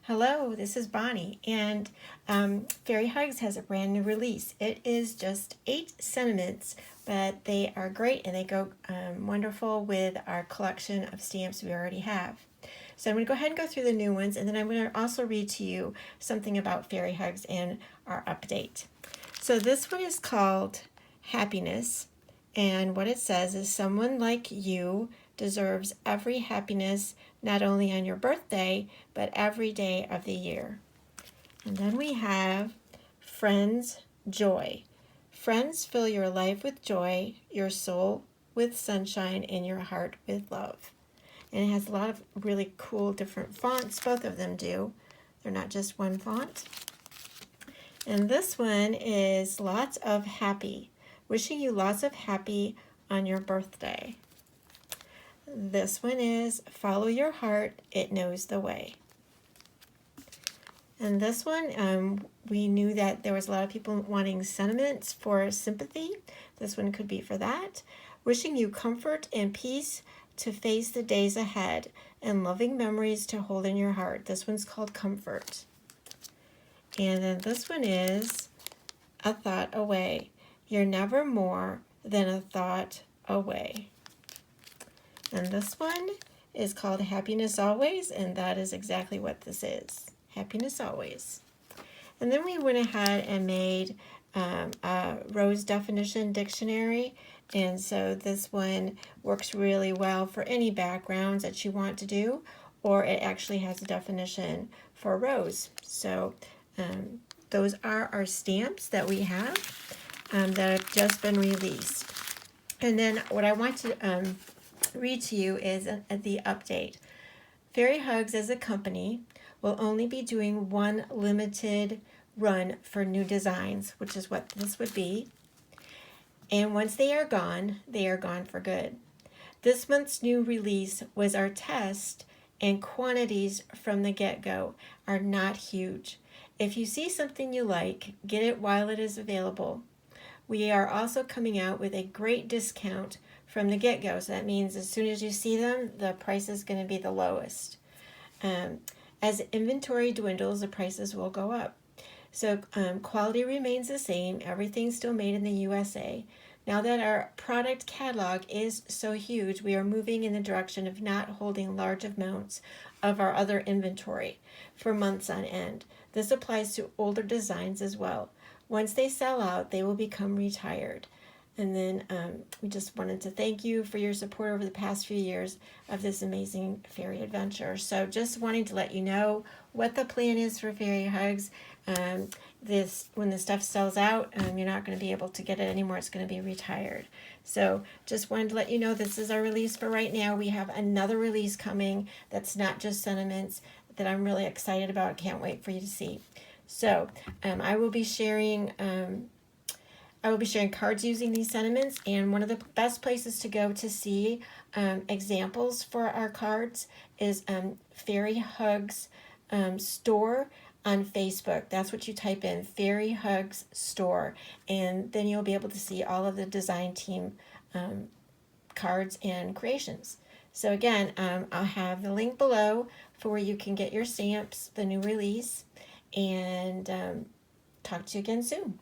Hello, this is Bonnie, and Fairy Hugs has a brand new release. It is just 8 sentiments, but they are great and they go wonderful with our collection of stamps we already have. So I'm going to go ahead and go through the new ones, and then I'm going to also read to you something about Fairy Hugs and our update. So this one is called Happiness, and what it says is someone like you deserves every happiness, not only on your birthday, but every day of the year. And then we have Friends Joy. Friends fill your life with joy, your soul with sunshine, and your heart with love. And it has a lot of really cool different fonts. Both of them do. They're not just one font. And this one is lots of happy. Wishing you lots of happy on your birthday. This one is follow your heart, it knows the way. And this one, we knew that there was a lot of people wanting sentiments for sympathy. This one could be for that. Wishing you comfort and peace to face the days ahead and loving memories to hold in your heart. This one's called Comfort. And then this one is a thought away. You're never more than a thought away. And this one is called Happiness Always, and that is exactly what this is. Happiness Always. And then we went ahead and made a rose definition dictionary. And so this one works really well for any backgrounds that you want to do, or it actually has a definition for rose. So those are our stamps that we have that have just been released. And then what I want to read to you is the update. Fairy Hugs as a company will only be doing one limited run for new designs, which is what this would be. And once they are gone for good. This month's new release was our test, and quantities from the get-go are not huge. If you see something you like, get it while it is available. We are also coming out with a great discount from the get-go. So that means as soon as you see them, the price is going to be the lowest. As inventory dwindles, the prices will go up. So quality remains the same. Everything's still made in the USA. Now that our product catalog is so huge, we are moving in the direction of not holding large amounts of our other inventory for months on end. This applies to older designs as well. Once they sell out, they will become retired. And then we just wanted to thank you for your support over the past few years of this amazing fairy adventure. So just wanting to let you know what the plan is for Fairy Hugs. When the stuff sells out, you're not going to be able to get it anymore. It's going to be retired. So just wanted to let you know this is our release for right now. We have another release coming that's not just sentiments that I'm really excited about. Can't wait for you to see. So I will be sharing cards using these sentiments, and one of the best places to go to see examples for our cards is Fairy Hugs store on Facebook. That's what you type in, Fairy Hugs store, and then you'll be able to see all of the design team cards and creations. So again, I'll have the link below for where you can get your stamps, the new release, and talk to you again soon.